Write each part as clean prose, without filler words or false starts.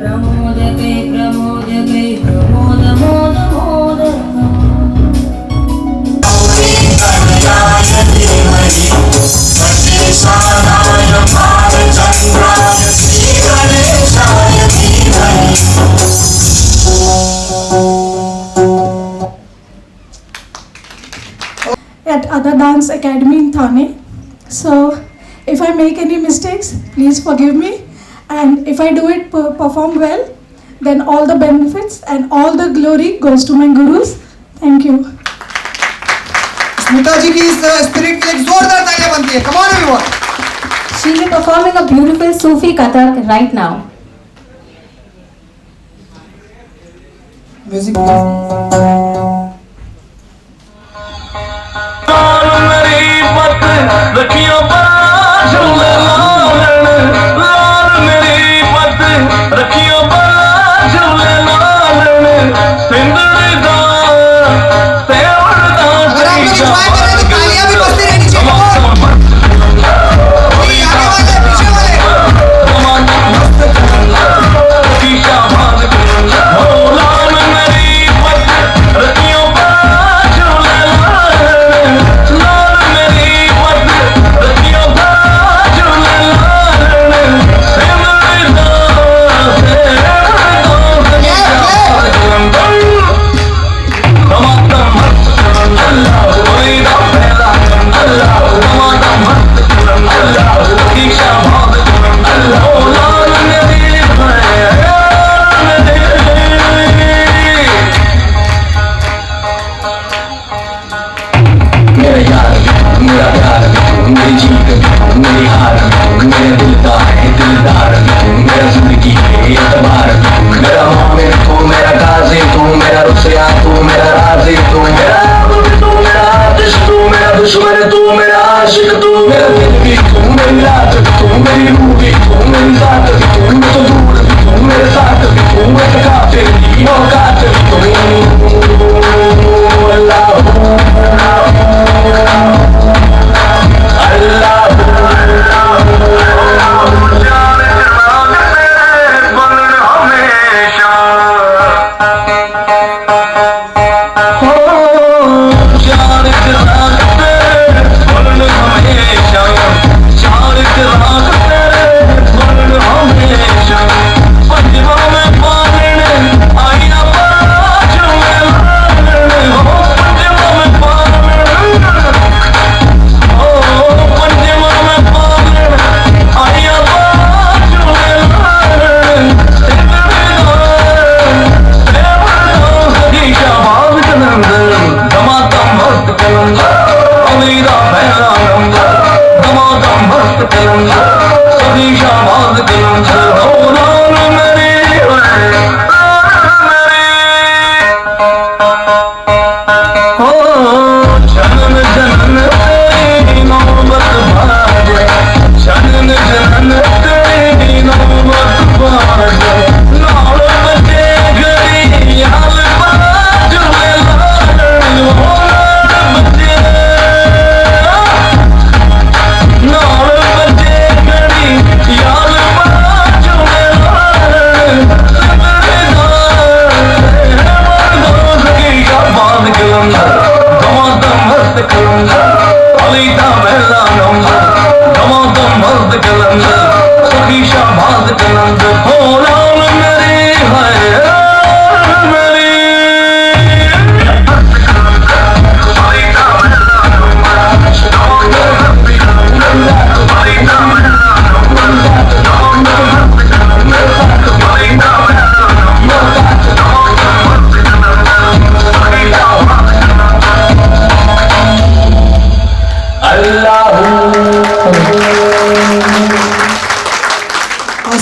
प्रमोदकै प्रमोदकै Pramod mod मोदकम् At Ada Dance Academy in Thane. So if I make any mistakes, please forgive me. And if I do it perform well, then all the benefits and all the glory goes to my gurus. Thank you. Smita जी की इस spirit के लिए एक जोरदार तालियां बनती है. Come on everyone. She will be performing a beautiful Sufi Kathak right now. Music.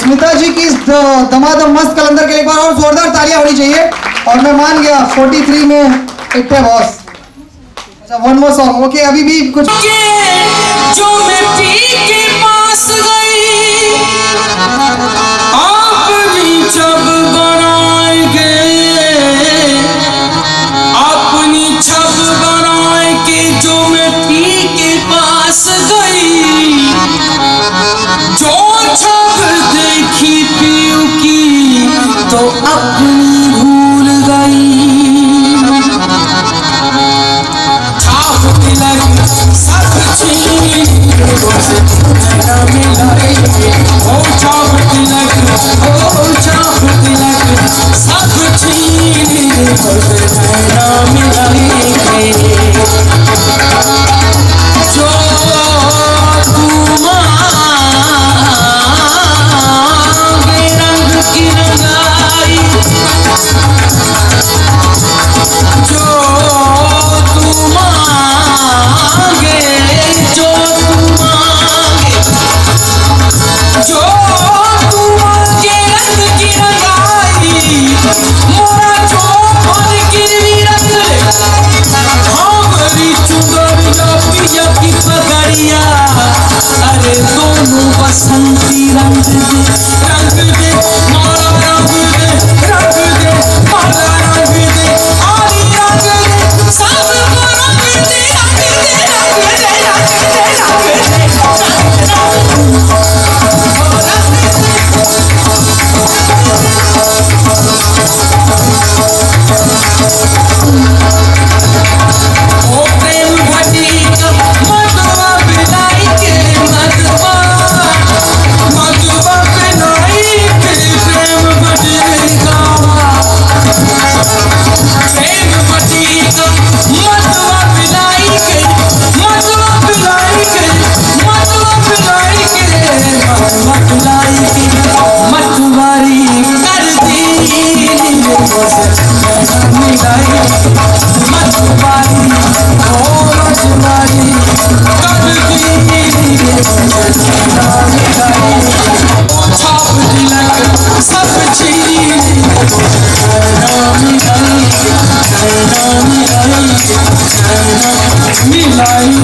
Smita जी की दमादम मस्त कलंदर के लिए एक बार और जोरदार तालियां होनी चाहिए. और मैं मान गया 43 में इट है बॉस. अच्छा वन मोर सॉन्ग. ओके अभी भी कुछ जो मैं पी के पास गई आप भी जब बनाएंगे अपनी छब बनाए के जो मैं पी के पास गई जो छब देखी पीऊ की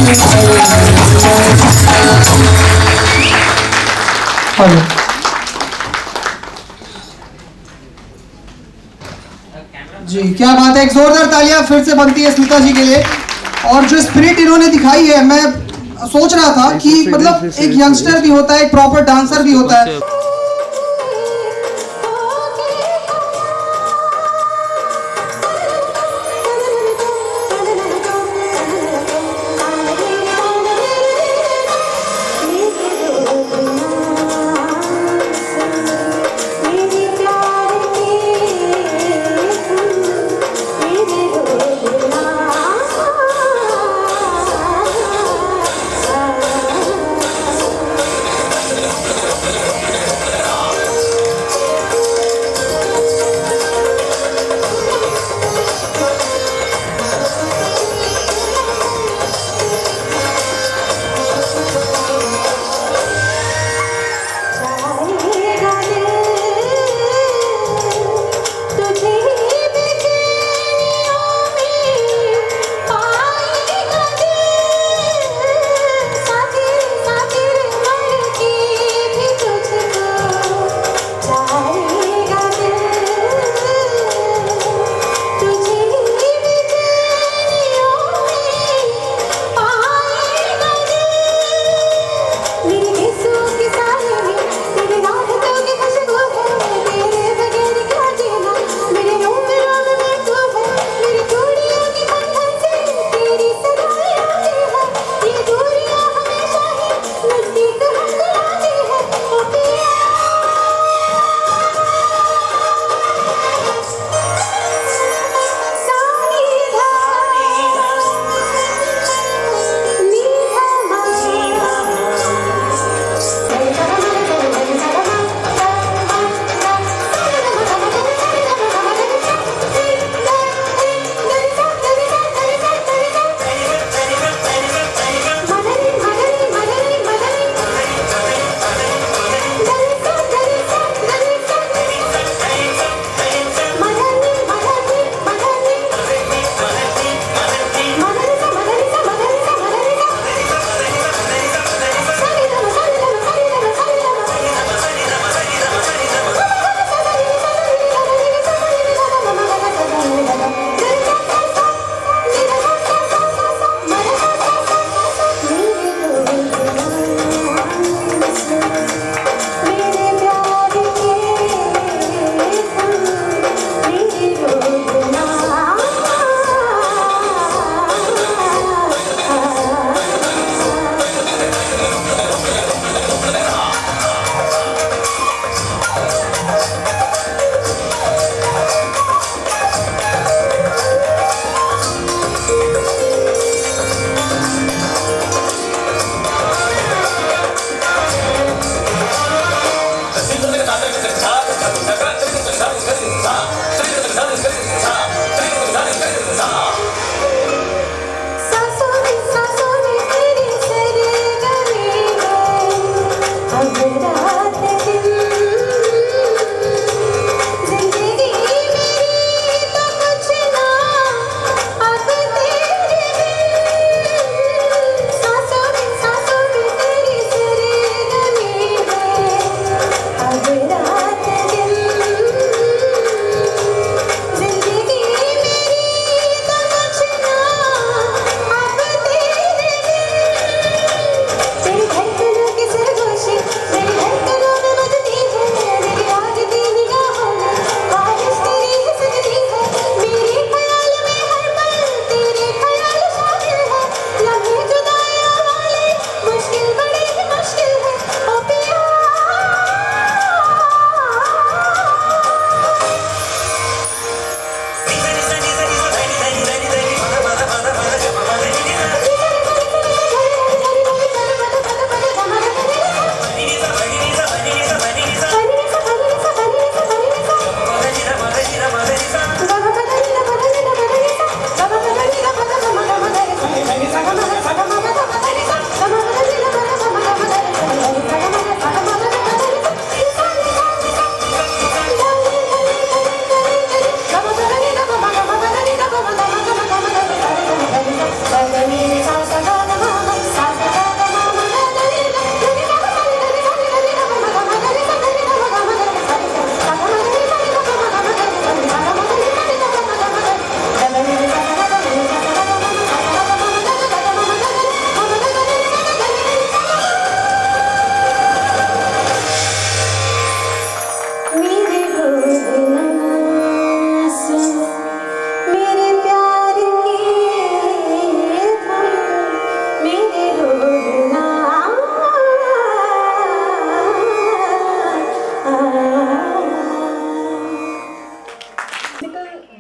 हेलो जी, क्या बात है, एक जोरदार तालियां फिर से बनती है स्मिता जी के लिए। और जो स्पिरिट इन्होंने दिखाई है, मैं सोच रहा था कि मतलब एक यंगस्टर भी होता है, एक प्रॉपर डांसर भी होता है।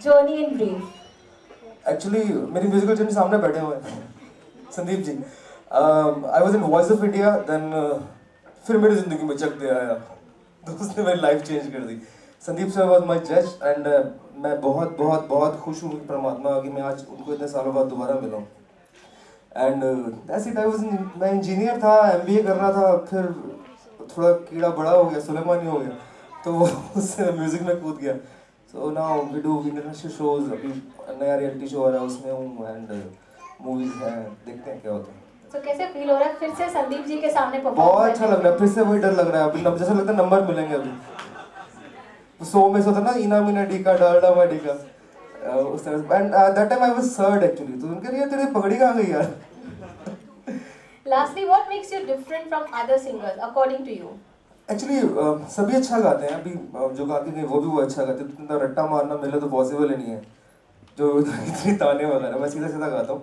journey in brief. एक्चुअली मेरी म्यूजिकल जर्नी सामने बैठे हुए हैं Sandeep ji. I was in voice of India, then फिर मेरी जिंदगी में चक दे आया तो उसने मेरी लाइफ चेंज कर दी. संदीप सर वॉज माई जज एंड मैं बहुत बहुत बहुत खुश हूँ परमात्मा कि मैं आज उनको इतने सालों बाद दोबारा मिला हूँ. And that's it. मैं इंजीनियर था, MBA कर रहा था, फिर थोड़ा कीड़ा बड़ा हो गया, सुलेमानी हो गया, तो उससे म्यूजिक में कूद गया. So now we do international shows. अभी नया रियलिटी शो आ रहा है, उसमें हूँ एंड मूवीज हैं, देखते हैं क्या होता है. तो कैसे फील हो रहा है फिर से संदीप जी के सामने परफॉर्म बहुत अच्छा लग रहा है. फिर से वही डर लग रहा है अभी, जैसा लगता है नंबर मिलेंगे अभी. सो में से होता ना इना मीना डीका डालडा मा डीका, उस तरह. And that time I was surd actually. तो उनके लिए तेरी पगड़ी कहाँ गई यार. Lastly, what makes you different from other singers according to you? Actually सभी अच्छा गाते हैं. अभी जो गा के गए वो भी वो अच्छा गाते हैं. इतना रट्टा मारना मेरे तो पॉसिबल ही नहीं है, जो इतनी ताने वगैरह. मैं सीधा सीधा गाता हूँ.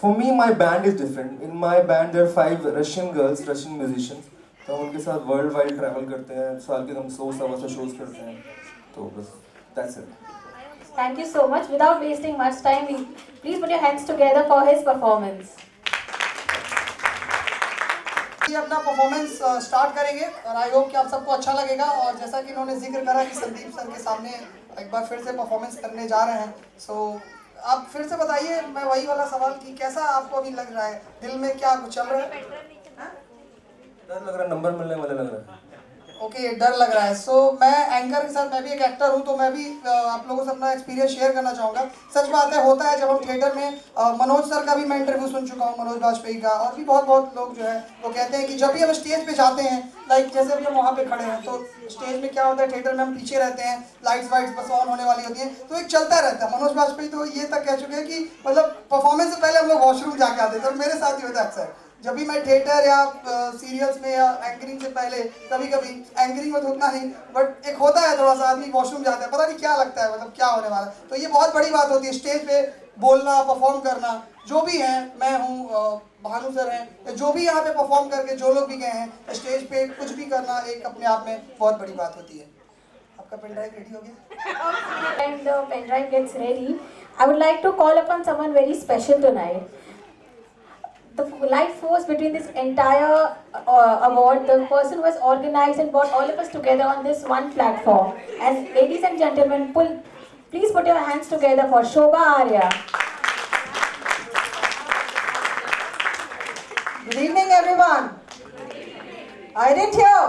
For me my band is different. In my band there 5 Russian girls, Russian musicians. तो हम उनके साथ वर्ल्ड वाइड ट्रैवल करते हैं. साल के हम 100-125 शोज करते हैं. तो बस that's it. Thank you so much. Without wasting much time, please put your hands together for his performance. ये अपना परफॉर्मेंस स्टार्ट करेंगे और आई होप कि आप सबको अच्छा लगेगा. और जैसा कि इन्होंने जिक्र करा कि संदीप सर के सामने एक बार फिर से परफॉर्मेंस करने जा रहे हैं. सो आप फिर से बताइए, मैं वही वाला सवाल कि कैसा आपको अभी लग रहा है, दिल में क्या कुछ चल रहा है? डर लग रहा है, नंबर मिलने वाले लग रहा है. ओके, डर लग रहा है. सो मैं एंकर के साथ, मैं भी एक एक्टर हूँ, तो मैं भी आप लोगों से अपना एक्सपीरियंस शेयर करना चाहूँगा. सच बात है, होता है जब हम थिएटर में मनोज सर का भी मैं इंटरव्यू सुन चुका हूँ, मनोज बाजपेयी का, और भी बहुत लोग जो है वो कहते हैं कि जब भी हम स्टेज पे जाते हैं, लाइक जैसे अभी हम वहाँ पे खड़े हैं, तो स्टेज में क्या होता है, थिएटर में हम पीछे रहते हैं, लाइट्स वाइट्स बस ऑन होने वाली होती हैं, तो एक चलता रहता है. मनोज बाजपेयी तो ये तक कह चुके हैं कि मतलब परफॉर्मेंस से पहले हम लोग वॉशरूम जाके आते थे. और मेरे साथ ही होता है अक्सर, जब भी मैं थिएटर या सीरियल्स में या एंकरिंग से पहले, कभी कभी एंकरिंग में तो उतना नहीं, बट एक होता है थोड़ा सा आदमी वॉशरूम जाता है, पता नहीं क्या लगता है, मतलब क्या होने वाला है. तो ये बहुत बड़ी बात होती है स्टेज पे बोलना, परफॉर्म करना. जो भी है, मैं हूँ, भानु सर हैं, जो भी यहाँ पे परफॉर्म करके जो लोग भी गए हैं स्टेज पे, कुछ भी करना एक अपने आप में बहुत बड़ी बात होती है. आपका पेन ड्राइव रेडी हो गया? And the pen drive gets ready, I would like to call upon someone very special tonight. The life force between this entire award, the person who has organized and brought all of us together on this one platform. And ladies and gentlemen, please put your hands together for Shobha Arya. Good evening, everyone. I didn't hear.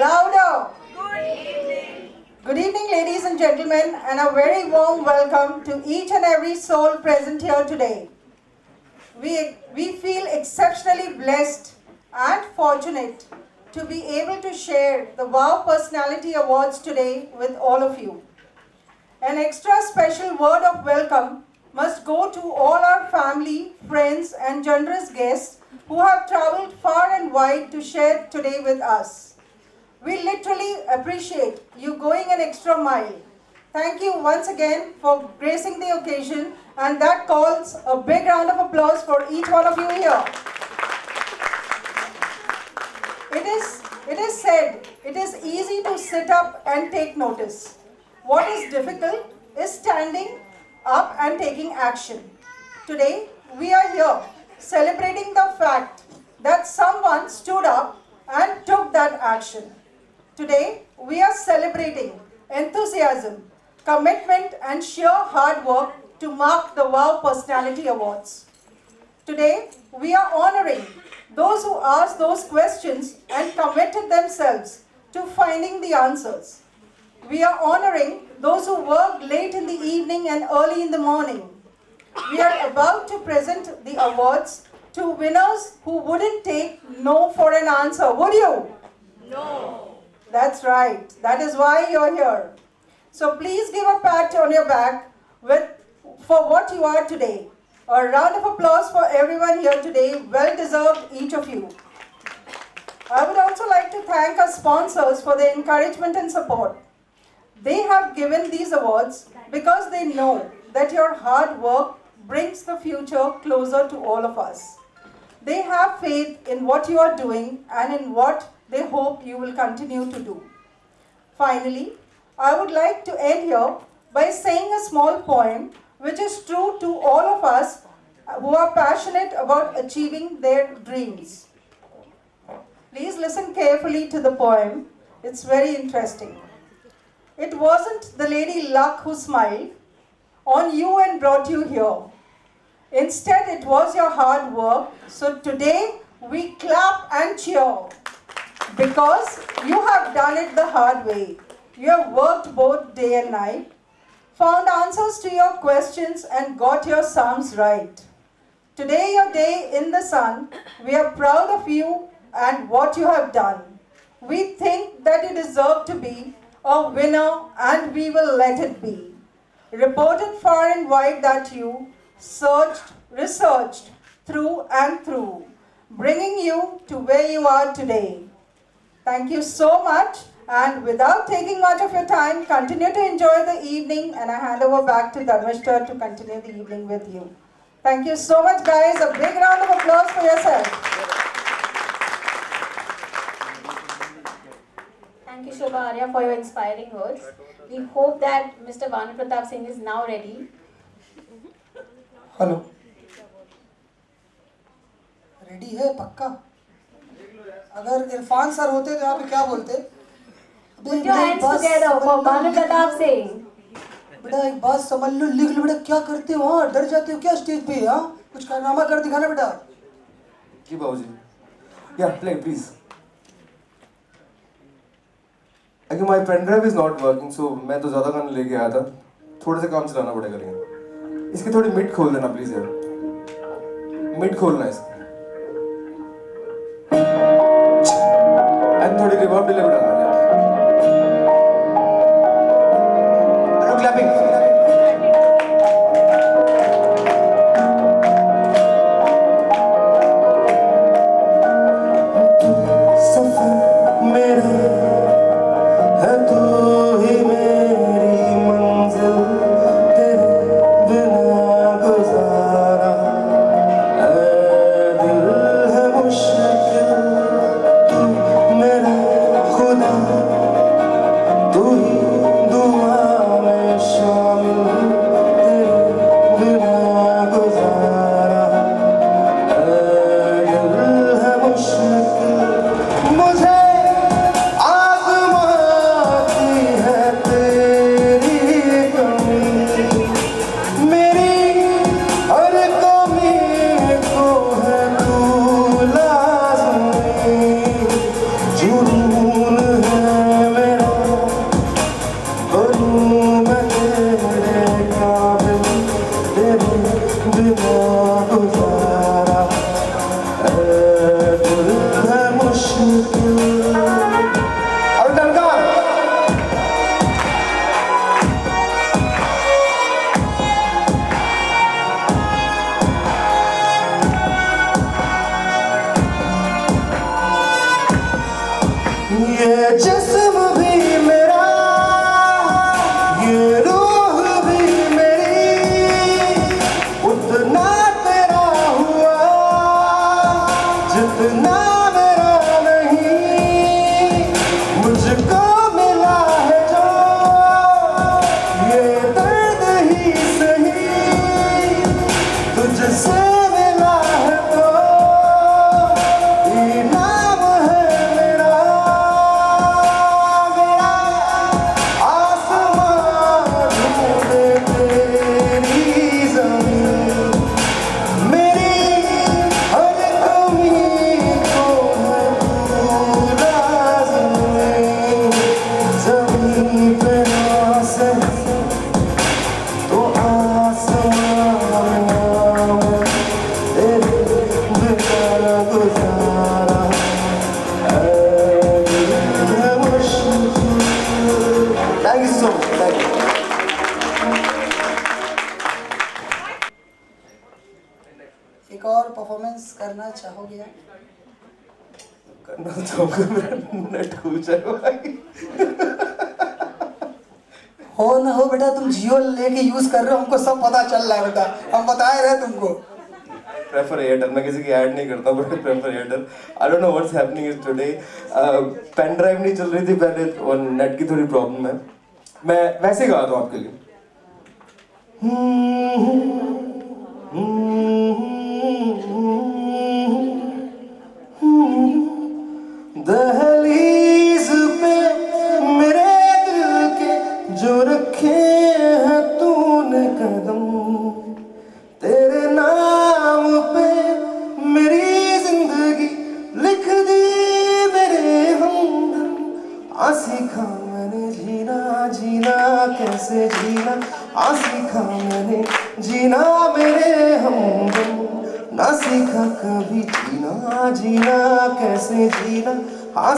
Louder. Good evening, ladies and gentlemen, and a very warm welcome to each and every soul present here today. We feel exceptionally blessed and fortunate to be able to share the Wow Personality Awards today with all of you. An extra special word of welcome must go to all our family, friends and generous guests who have traveled far and wide to share today with us. We literally appreciate you going an extra mile. Thank you once again for gracing the occasion, and that calls a big round of applause for each one of you here. It is said, it is easy to sit up and take notice. What is difficult is standing up and taking action. Today, we are here celebrating the fact that someone stood up and took that action. Today, we are celebrating enthusiasm, commitment and sheer hard work to mark the Wow Personality Awards. Today, we are honoring those who asked those questions and committed themselves to finding the answers. We are honoring those who worked late in the evening and early in the morning. We are about to present the awards to winners who wouldn't take no for an answer. Would you? No. That's right. That is why you're here. So please give a pat on your back for what you are today. A round of applause for everyone here today. Well deserved, each of you. I would also like to thank our sponsors for their encouragement and support. They have given these awards because they know that your hard work brings the future closer to all of us. They have faith in what you are doing and in what they hope you will continue to do. Finally, I would like to end here by saying a small poem which is true to all of us who are passionate about achieving their dreams. Please listen carefully to the poem. It's very interesting. It wasn't the lady luck who smiled on you and brought you here. Instead, it was your hard work. So today, we clap and cheer because you have done it the hard way. You have worked both day and night, found answers to your questions and got your sums right. Today, your day in the sun, we are proud of you and what you have done. We think that you deserve to be a winner and we will let it be. Reported far and wide that you searched, researched through and through, bringing you to where you are today. Thank you so much, and without taking much of your time, continue to enjoy the evening, and I hand over back to Dharmishta to continue the evening with you. Thank you so much, guys. A big round of applause for yourself. Thank you, Shobha Arya, for your inspiring words. We hope that Mr. Vanu Pratap Singh is now ready. Hello, ready है पक्का? अगर Irfan sir होते तो यहाँ पे क्या बोलते? Put your hands together for Vanu Pratap Singh. बेटा एक बात समझ लो, लिख लो बेटा, क्या करते हो वहाँ? डर जाते हो क्या स्टेज पे? हाँ, कुछ कारनामा कर दिखाना बेटा. जी बाबूजी. Yeah, play please. Actually, my pen drive is not working, so मैं तो ज़्यादा गाने लेके आया था. थोड़े से काम चलाना पड़ेगा लेकिन. इसकी थोड़ी मिड खोल देना प्लीज यार. मिड खोलना है इसकी. एंड थोड़ी रिवर्ब डिले बढ़ाना है. Hello clapping. एक और परफॉर्मेंस करना चाहोगे आप? करना चाहूँगा, मेरा नेट खुल जाएगा भाई. हो ना हो बेटा, तुम जियो लेके यूज कर रहे हो, हमको सब पता चल रहा है बेटा, हम बताए रहे तुमको. Prefer Airtel. मैं किसी की ऐड नहीं करता but prefer Airtel. I don't know what's happening is today. Pen drive नहीं चल रही थी पहले और नेट की थोड़ी प्रॉब्लम है. मैं वैसे ही गाता हूँ आपके लिए। दहलीज पे मेरे दिल के जो रखे हैं तूने कदम, तेरे नाम पे मेरी जिंदगी लिख दी मेरे हमदम। सीखा मैंने जीना जीना कैसे जीना, सीखा मैंने जीना मेरे हमदम। ना सीखा कभी जीना जीना कैसे जीना,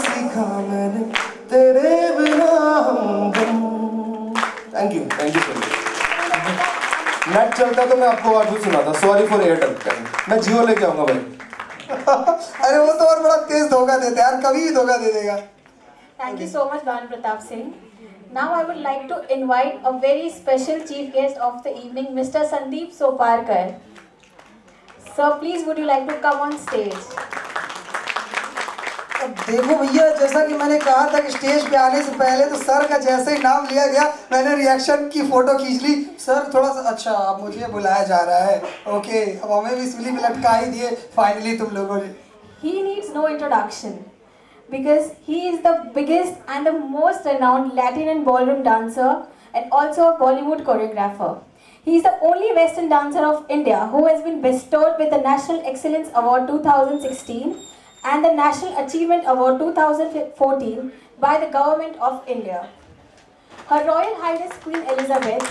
सीखा मैंने तेरे बिना हमदम। Thank you so much. Net चलता तो मैं आपको आवाज भी सुनाता। सॉरी फॉर एयरटेल, मैं जियो लेके आऊंगा भाई। अरे वो तो और बड़ा तेज धोखा देते हैं यार, कभी भी धोखा दे देगा। Thank you so much, Bhan Pratap Singh. Now I would like to invite a very special chief guest of the evening, Mr. Sandeep Soparkar. Sir, please would you like to come on stage? अब देखो भैया, जैसा कि मैंने कहा था कि stage पे आने से पहले तो सर का जैसे ही नाम लिया गया मैंने रिएक्शन की फोटो खींच ली। सर थोड़ा सा अच्छा, अब मुझे बुलाया जा रहा है। ओके, अब हमें भी सूली पे लटका ही दिए फाइनली तुम लोगों ने। He needs no introduction because he is the biggest and the most renowned Latin and ballroom dancer and also a Bollywood choreographer. He is the only Western dancer of India who has been bestowed with the National Excellence Award 2016 and the National Achievement Award 2014 by the Government of India. Her Royal Highness Queen Elizabeth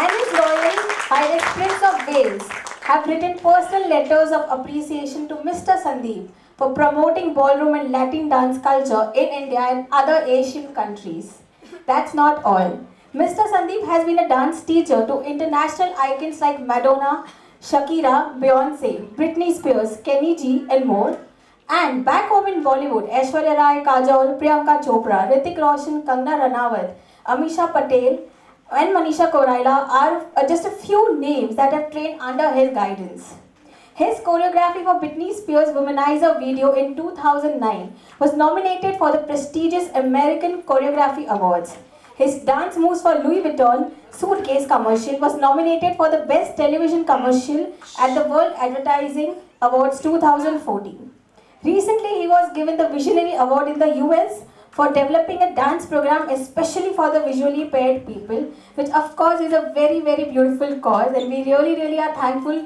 and His Royal Highness Prince of Wales have written personal letters of appreciation to Mr. Sandeep for promoting ballroom and Latin dance culture in India and other Asian countries. That's not all. Mr. Sandeep has been a dance teacher to international icons like Madonna, Shakira, Beyonce, Britney Spears, Kenny G and more. And back home in Bollywood, Aishwarya Rai, Kajol, Priyanka Chopra, Hrithik Roshan, Kangana Ranaut, Amisha Patel and Manisha Koraila are just a few names that have trained under his guidance. His choreography for Britney Spears' Womanizer video in 2009 was nominated for the prestigious American Choreography Awards. His dance moves for Louis Vuitton suitcase commercial was nominated for the Best Television Commercial at the World Advertising Awards 2014. Recently, he was given the Visionary Award in the US for developing a dance program especially for the visually impaired people, which of course is a very, very beautiful cause, and we really are thankful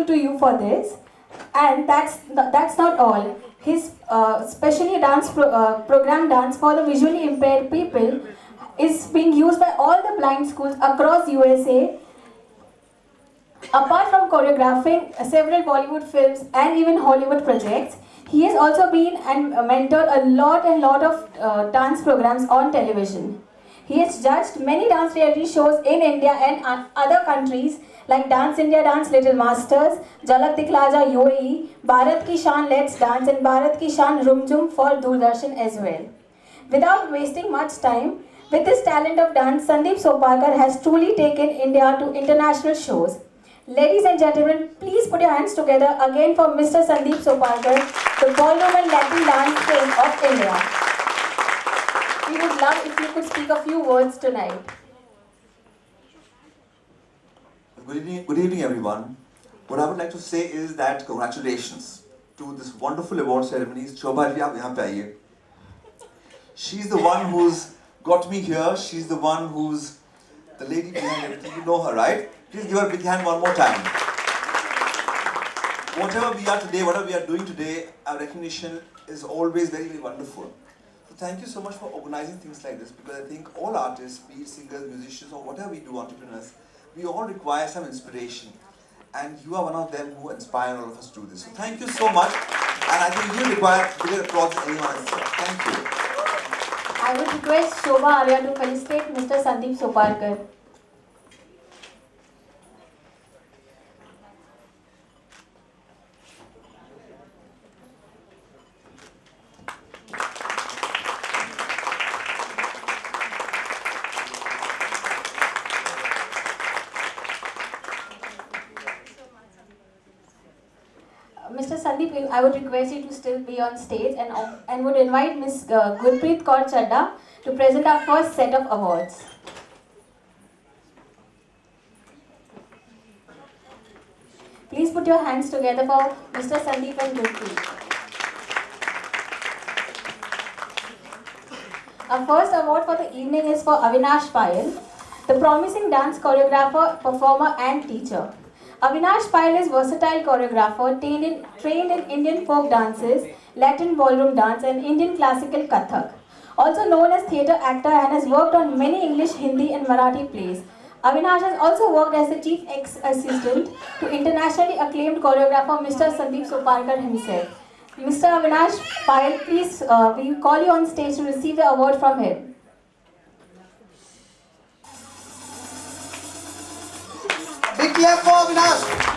to you for this. And that's not all. His specially dance program dance for the visually impaired people is being used by all the blind schools across USA. Apart from choreographing several Bollywood films and even Hollywood projects, he has also been and mentored a lot of dance programs on television. He has judged many dance reality shows in India and other countries like Dance India Dance Little Masters, Jhalak Dikhla Ja UAE, Bharat Ki Shaan Let's Dance and Bharat Ki Shaan Rum Jum for Doordarshan as well. Without wasting much time, with this talent of dance, Sandeep Soparkar has truly taken India to international shows. Ladies and gentlemen, please put your hands together again for Mr. Sandeep Soparkar, the ballroom and Latin dance king of India. We would love if you could speak a few words tonight. Good evening, everyone. What I would like to say is that congratulations to this wonderful award ceremony. Shobha ji, aap yahan pe aiye. She's the one who's got me here. She's the one who's the lady behind everything. You know her, right? Please give her a big hand one more time. Whatever we are today, whatever we are doing today, our recognition is always very, very wonderful. So thank you so much for organizing things like this, because I think all artists, be it singers, musicians, or whatever we do, entrepreneurs, we all require some inspiration. And you are one of them who inspire all of us to do this. So thank you so much. And I think you require bigger applause than anyone else. Thank you. I would request Shobha Arya to felicitate Mr. Sandeep Soparkar. Mr. Sandeep, I would request you to still be on stage and would invite Ms. Gurpreet Kaur Chadda to present our first set of awards. Please put your hands together for Mr. Sandeep and Gurpreet. Our first award for the evening is for Avinash Payal, the promising dance choreographer, performer and teacher. Avinash Payal is versatile choreographer trained in Indian folk dances, Latin ballroom dance and Indian classical Kathak. Also known as theatre actor and has worked on many English, Hindi and Marathi plays. Avinash has also worked as the chief assistant to internationally acclaimed choreographer Mr. Sandeep Soparkar himself. Mr. Avinash Payal, please, we call you on stage to receive the award from him. Big clap for Avinash.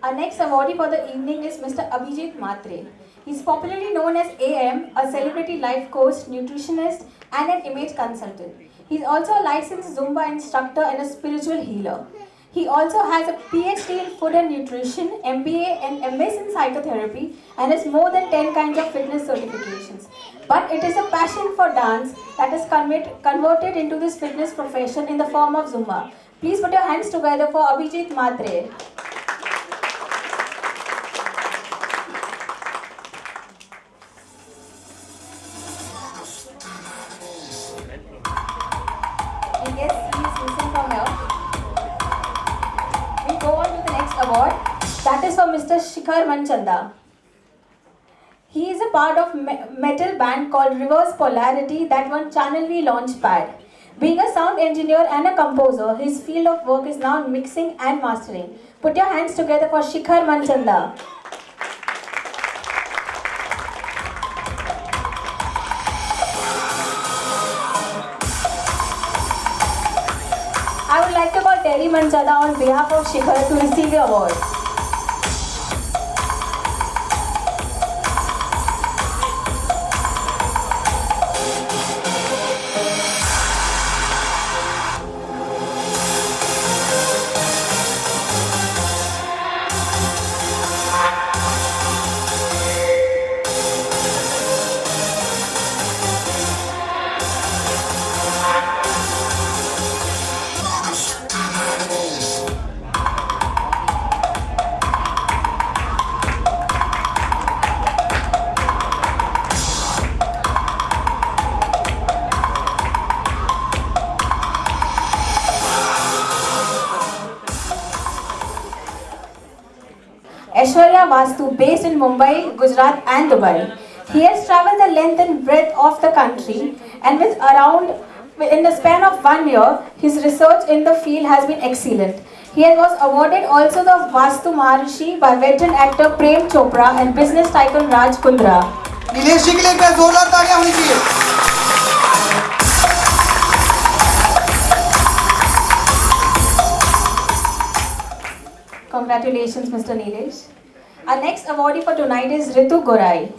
Our next awardee for the evening is Mr. Abhijit Matre. He is popularly known as AM, a celebrity life coach, nutritionist and an image consultant. He is also a licensed Zumba instructor and a spiritual healer. He also has a PhD in food and nutrition, MBA and MS in psychotherapy and has more than 10 kinds of fitness certifications. But it is a passion for dance that is converted into this fitness profession in the form of Zumba. Please put your hands together for Abhijit Matre. That is for Mr. Shikhar Manchanda. He is a part of metal band called Reverse Polarity that won Channel V Launchpad. Being a sound engineer and a composer, his field of work is now mixing and mastering. Put your hands together for Shikhar Manchanda. I would like to call Terry Manchanda on behalf of Shikhar to receive the award. Aishwarya Vastu, based in Mumbai, Gujarat and Dubai. He has travelled the length and breadth of the country and in the span of 1 year, his research in the field has been excellent. He was awarded also the Vastu Maharishi by veteran actor Prem Chopra and business tycoon Raj Kundra. Nilesh जी के लिए एक बार जोरदार तालियां होनी चाहिए. Congratulations, Mr. Nilesh. Our next awardee for tonight is Ritu Gorai.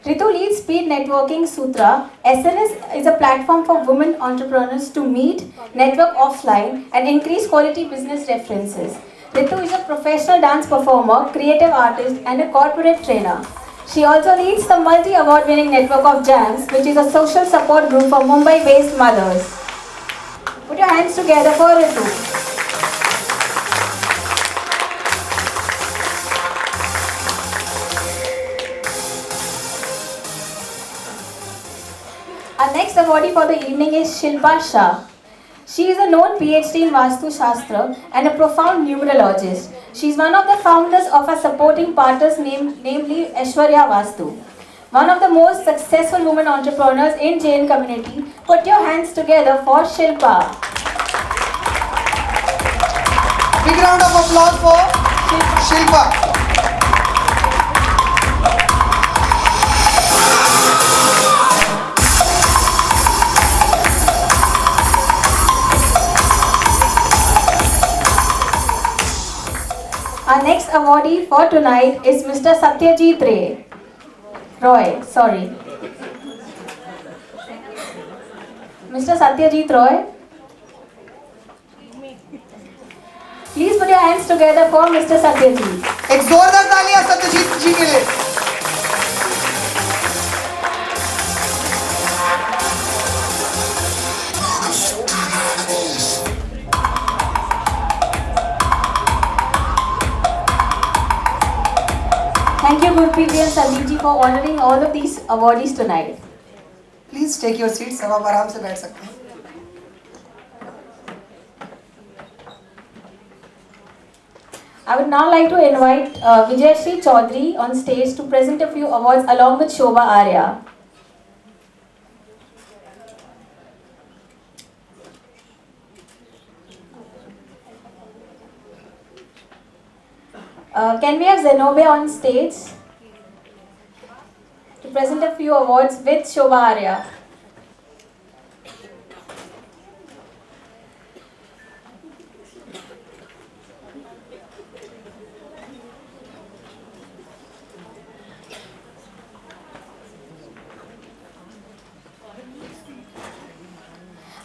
Ritu leads Speed Networking Sutra. SNS is a platform for women entrepreneurs to meet, network offline, and increase quality business references. Ritu is a professional dance performer, creative artist, and a corporate trainer. She also leads the multi-award winning network of Jams, which is a social support group for Mumbai-based mothers. Put your hands together for Ritu. Our next awardee for the evening is Shilpa Shah. She is a known PhD in Vastu Shastra and a profound numerologist. She is one of the founders of our supporting partners namely Aishwarya Vastu. One of the most successful women entrepreneurs in Jain community. Put your hands together for Shilpa. Big round of applause for Shilpa. Our next awardee for tonight is Mr. Satyajit Roy. Mr. Satyajit Roy. Please put your hands together for Mr. Satyajit. एक जोरदार तालियां सत्यजीत जी के लिए। Thank you, Gurpreet and Sandeep ji, for honoring all of these awardees tonight. Please take your seats, अब आप आराम से बैठ सकते हैं। I would now like to invite Vijayashree Chaudhary on stage to present a few awards along with Shobha Arya. Can we have Zenobia on stage to present a few awards with Shobha Arya?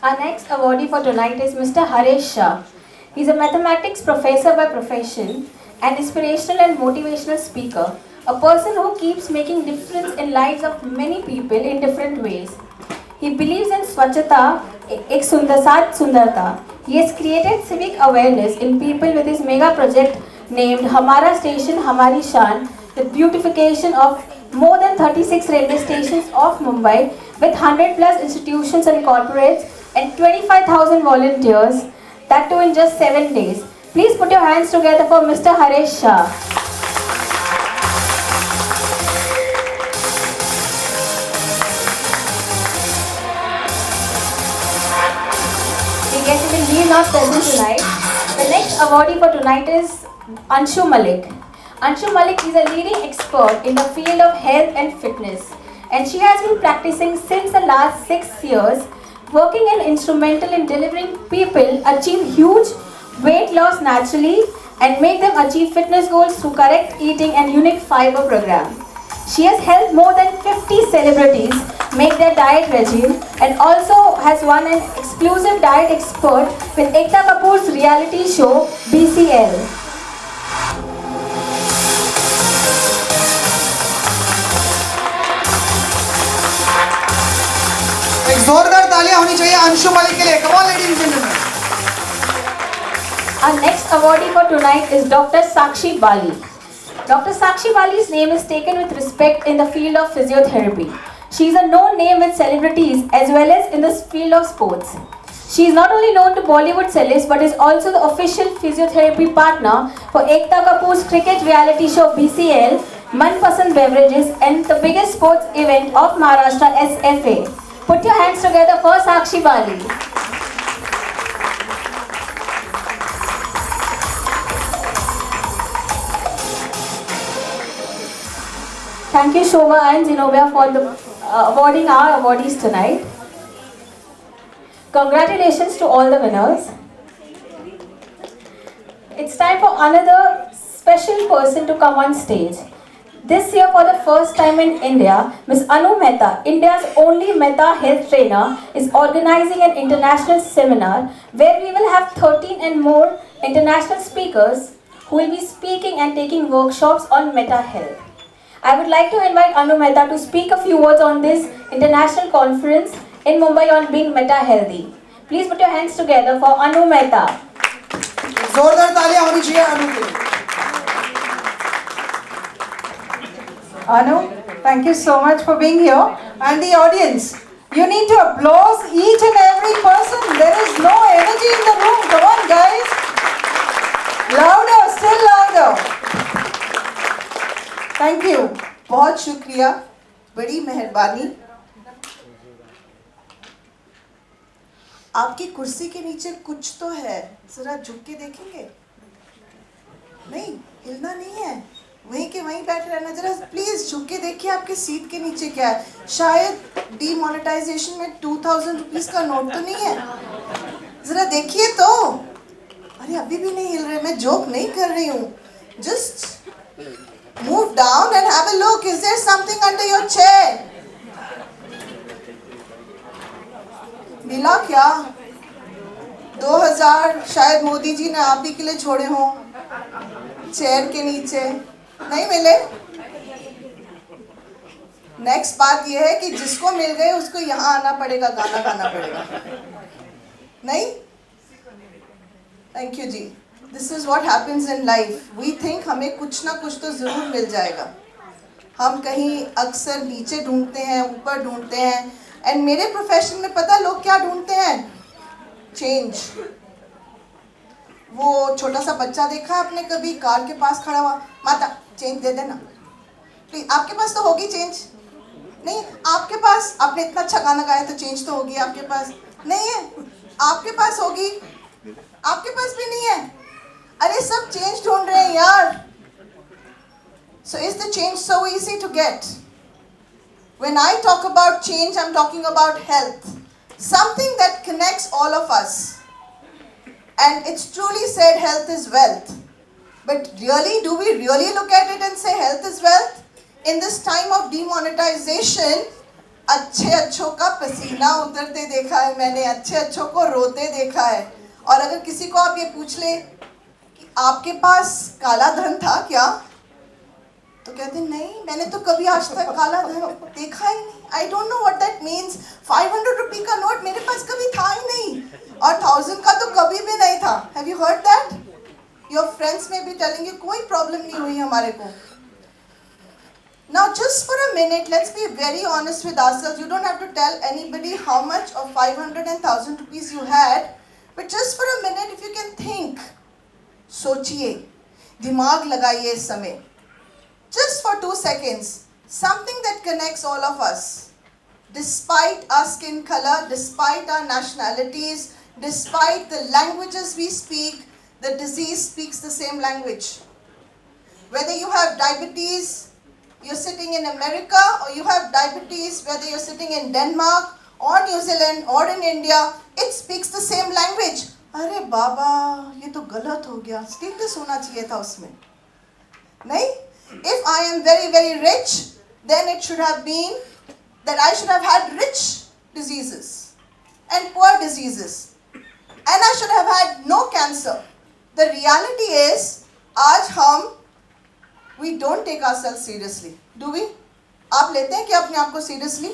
Our next awardee for tonight is Mr. Haresh Shah. He is a mathematics professor by profession, an inspirational and motivational speaker, a person who keeps making difference in lives of many people in different ways. He believes in Swachhata, Ek Sat Sundarta. He has created civic awareness in people with his mega project named Hamara Station Hamari Shan, the beautification of more than 36 railway stations of Mumbai with 100 plus institutions and corporates and 25,000 volunteers, that too in just 7 days. Please put your hands together for Mr. Haresh Shah. Regrettably, he is not present tonight. The next awardee for tonight is Anshu Malik. Anshu Malik is a leading expert in the field of health and fitness, and she has been practicing since the last 6 years, working and instrumental in delivering people achieve huge weight loss naturally and make them achieve fitness goals through correct eating and unique fiber program. She has helped more than 50 celebrities make their diet regime and also has won an exclusive diet expert with Ekta Kapoor's reality show BCL. एक जोरदार तालियां होनी चाहिए अंशु मलिक के लिए। Come on ladies and gentleman. Our next awardee for tonight is Dr. Sakshi Bali. Dr. Sakshi Bali's name is taken with respect in the field of physiotherapy. She is a known name with celebrities as well as in the field of sports. She is not only known to Bollywood celebs but is also the official physiotherapy partner for Ekta Kapoor's cricket reality show BCL, Manpasand Beverages and the biggest sports event of Maharashtra SFA. Put your hands together for Sakshi Bali. Thank you Shobha and Zenobia for the awarding our awardees tonight. Congratulations to all the winners. It's time for another special person to come on stage. This year for the first time in India, Ms. Anu Mehta, India's only Mehta health trainer, is organizing an international seminar where we will have 13 and more international speakers who will be speaking and taking workshops on Mehta health. I would like to invite Anu Mehta to speak a few words on this international conference in Mumbai on being Mehta healthy. Please put your hands together for Anu Mehta. जोरदार तालियां होनी चाहिए अनु के लिए। Anu, thank you so much for being here. And the audience, you need to applaud each and every person. There is no energy in the room. Come on, guys. Louder, still louder. Thank you. बहुत शुक्रिया, बड़ी मेहरबानी। आपकी कुर्सी के नीचे कुछ तो है, जरा झुक के देखेंगे? नहीं, हिलना नहीं है, वहीं के वहीं बैठे रहना। जरा प्लीज झुक के देखिए आपके सीट के नीचे क्या है। शायद डीमोनेटाइजेशन में 2000 रुपीस का नोट तो नहीं है, जरा देखिए तो। अरे अभी भी नहीं हिल रहे, मैं जोक नहीं कर रही हूँ। Just move down and have a look. Is there something under your chair? मिला क्या? 2000 शायद मोदी जी ने आप ही के लिए छोड़े हों चेयर के नीचे, नहीं मिले? नेक्स्ट बात यह है कि जिसको मिल गए उसको यहाँ आना पड़ेगा, गाना गाना पड़ेगा, नहीं? थैंक यू जी. This is what happens in life. We think हमें कुछ ना कुछ तो जरूर मिल जाएगा. हम कहीं अक्सर नीचे ढूंढते हैं, ऊपर ढूंढते हैं. एंड मेरे प्रोफेशन में पता लोग क्या ढूंढते हैं? चेंज. वो छोटा सा बच्चा देखा आपने कभी कार के पास खड़ा हुआ, माता चेंज दे देना प्लीज. आपके पास तो होगी चेंज? नहीं. आपके पास, आपने इतना अच्छा गाना गाया तो चेंज तो होगी आपके पास? नहीं है. आपके पास होगी? आपके पास भी नहीं है. अरे सब चेंज ढूंढ रहे हैं यार. So is the change so easy to get? When I talk about change, I'm talking about health. Something that connects all of us. And it's truly said health is wealth. But really, do we really look at it and say health is wealth? In this time of demonetization, अच्छे अच्छों का पसीना उतरते देखा है मैंने, अच्छे अच्छों को रोते देखा है. और अगर किसी को आप ये पूछ ले कि आपके पास काला धन था क्या, तो कहते नहीं, मैंने तो कभी आज तक काला धन देखा ही नहीं. आई don't know what that means. 500 रुपये का नोट मेरे पास कभी था ही नहीं, और 1000 का तो कभी भी नहीं था. Have you heard that? Your friends में भी टेलिंग यू कोई प्रॉब्लम नहीं हुई हमारे को. Now just for a minute, let's be very honest with ourselves. You don't have to tell anybody how much of 500 and 1000 rupees you had, but just for a minute if you can think. सोचिए, दिमाग लगाइए इस समय. Just for 2 seconds, something that connects all of us, despite our skin color, despite our nationalities, despite the languages we speak, the disease speaks the same language. Whether you have diabetes, you're sitting in America, or you have diabetes, whether you're sitting in Denmark or New Zealand or in India, it speaks the same language. अरे बाबा, ये तो गलत हो गया. Status होना चाहिए था उसमें, नहीं? If I am very, very rich, then it should have been that I should have had rich diseases and poor diseases. And I should have had no cancer. The reality is, आज हम, we don't take ourselves seriously. Do we? आप लेते हैं क्या अपने आप को seriously?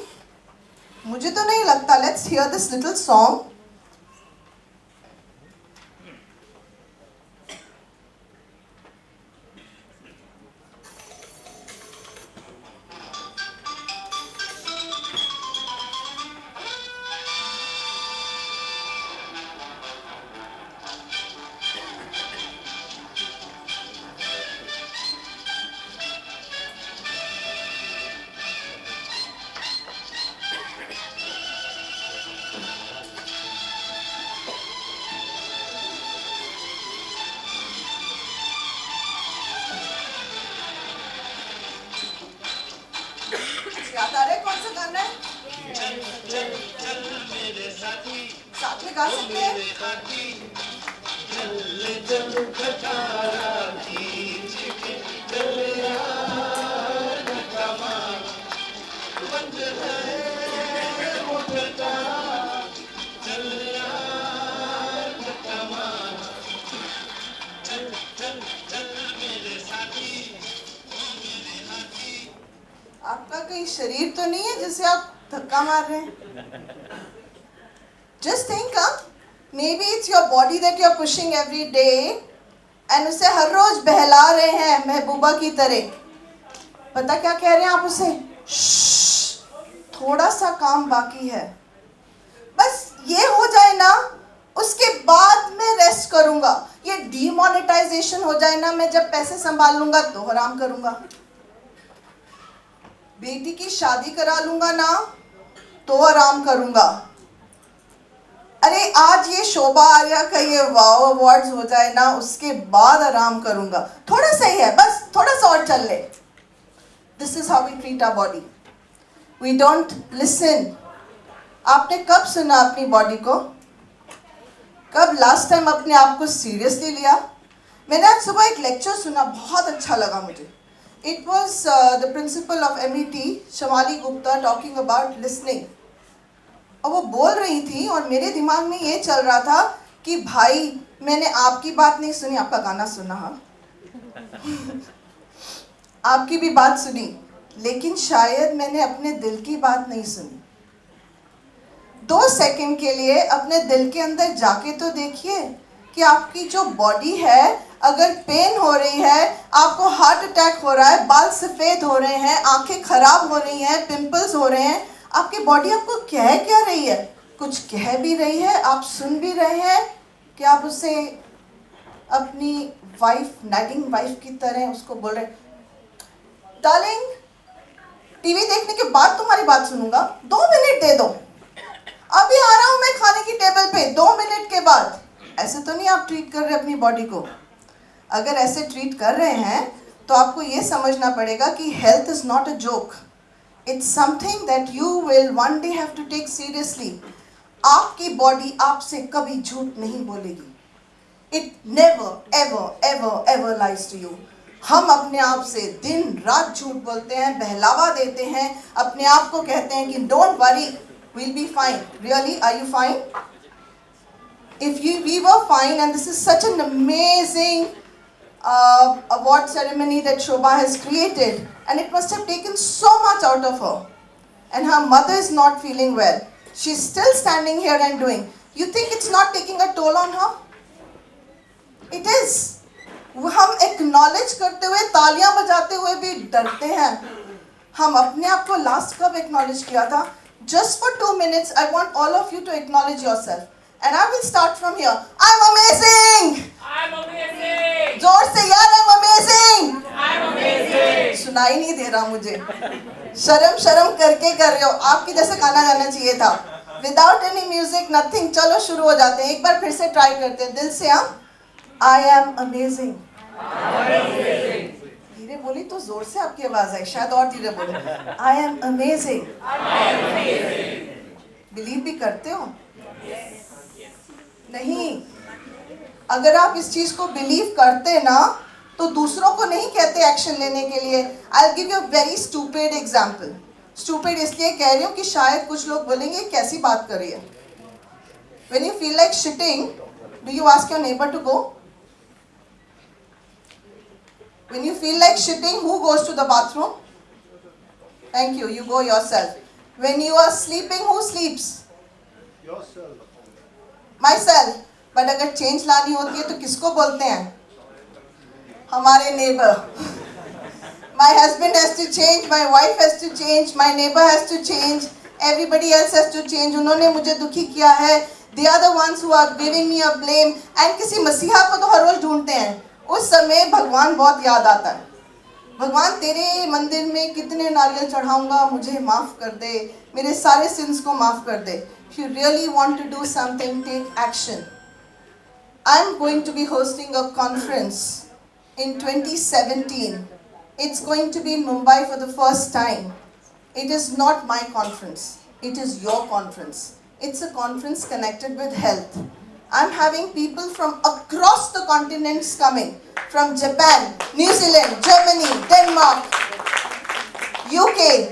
मुझे तो नहीं लगता. Let's hear this little song. याद आ रहा है कौन सा गाना है? साथ में गा सकते हैं? आपका कहीं शरीर तो नहीं है जिसे आप धक्का मार रहे हैं? Just think, maybe it's your body that you're pushing every day, and उसे हर रोज बहला रहे हैं महबूबा की तरह. पता क्या कह रहे हैं आप उसे? थोड़ा सा काम बाकी है, बस ये हो जाए ना, उसके बाद मैं रेस्ट करूंगा. ये डीमोनेटाइजेशन हो जाए ना, मैं जब पैसे संभाल लूंगा तो आराम करूंगा. बेटी की शादी करा लूंगा ना तो आराम करूंगा. अरे आज ये शोभा आर्या का ये वाव अवार्ड्स हो जाए ना, उसके बाद आराम करूंगा. थोड़ा सा ही है, बस थोड़ा सा और चल ले. This is how we treat our body. We don't listen. आपने कब सुना अपनी बॉडी को? कब लास्ट टाइम अपने आप को सीरियसली लिया? मैंने आज सुबह एक लेक्चर सुना, बहुत अच्छा लगा मुझे. It was the principal of MET, Shamali Gupta, talking about listening. और वो बोल रही थी और मेरे दिमाग में ये चल रहा था कि भाई मैंने आपकी बात नहीं सुनी, आपका गाना सुना, हाँ आपकी भी बात सुनी, लेकिन शायद मैंने अपने दिल की बात नहीं सुनी. 2 सेकंड के लिए अपने दिल के अंदर जाके तो देखिए कि आपकी जो बॉडी है, अगर पेन हो रही है, आपको हार्ट अटैक हो रहा है, बाल सफ़ेद हो रहे हैं, आंखें खराब हो रही हैं, पिंपल्स हो रहे हैं, आपकी बॉडी आपको कह क्या रही है? कुछ कह भी रही है, आप सुन भी रहे हैं कि आप उसे अपनी वाइफ, नैगिंग वाइफ की तरह उसको बोल रहे, डार्लिंग टीवी देखने के बाद तुम्हारी बात सुनूंगा, 2 मिनट दे दो, अभी आ रहा हूं मैं खाने की टेबल पे, 2 मिनट के बाद. ऐसे तो नहीं आप ट्रीट कर रहे अपनी बॉडी को. अगर ऐसे ट्रीट कर रहे हैं तो आपको ये समझना पड़ेगा कि health is not a joke. It's something that you will one day have to take seriously. आपकी बॉडी आपसे कभी झूठ नहीं बोलेगी. It never ever ever ever lies to you. हम अपने आप से दिन रात झूठ बोलते हैं, बहलावा देते हैं, अपने आप को कहते हैं कि don't worry, we'll be fine. Really, are you fine? If we were fine, and this is such an amazing award ceremony that Shobha has created, and it must have taken so much out of her. And her mother is not feeling well. She's still standing here and doing. You think it's not taking a toll on her? It is. हम acknowledge करते हुए, तालियां बजाते हुए भी डरते हैं. हम अपने आप को लास्ट कब acknowledge किया था? Just for 2 minutes, I want all of you to acknowledge yourself. And I will start from here. I'm amazing! I'm amazing! जोर से यार, I'm amazing! I'm amazing! सुनाई नहीं दे रहा मुझे. शर्म शर्म करके कर रहे हो. आपकी जैसे गाना गाना चाहिए था. Without any music, nothing. चलो शुरू हो जाते हैं. एक बार फिर से ट्राई करते हैं. दिल से हम. I am amazing. धीरे बोली तो जोर से आपकी आवाज आई, शायद और धीरे बोलो. I am amazing. बिलीव भी करते हो? नहीं. अगर आप इस चीज को बिलीव करते ना, तो दूसरों को नहीं कहते एक्शन लेने के लिए. I'll give you a very stupid example. Stupid इसलिए कह रही हूँ कि शायद कुछ लोग बोलेंगे कैसी बात कर रही है. When you feel like shitting, do you ask your neighbor to go? When you feel like shitting, who goes to the bathroom? Thank you, you go yourself. When you are sleeping, who sleeps? Yourself. Myself. But अगर change लानी होती है तो किसको बोलते हैं? हमारे neighbor. My husband has to change, my wife has to change, my neighbor has to change, everybody else has to change. उन्होंने मुझे दुखी किया है. They are the ones who are giving me a blame. And किसी मसीहा को तो हर रोज ढूंढते हैं. उस समय भगवान बहुत याद आता है. भगवान तेरे मंदिर में कितने नारियल चढ़ाऊंगा, मुझे माफ कर दे, मेरे सारे सिंस को माफ कर दे. If you really want to do something, take action. I'm going to be hosting a conference in 2017. It's going to be in Mumbai for the first time. It is not my conference. It is your conference. It's a conference connected with health. I'm having people from across the continents coming. From Japan, New Zealand, Germany, Denmark, UK,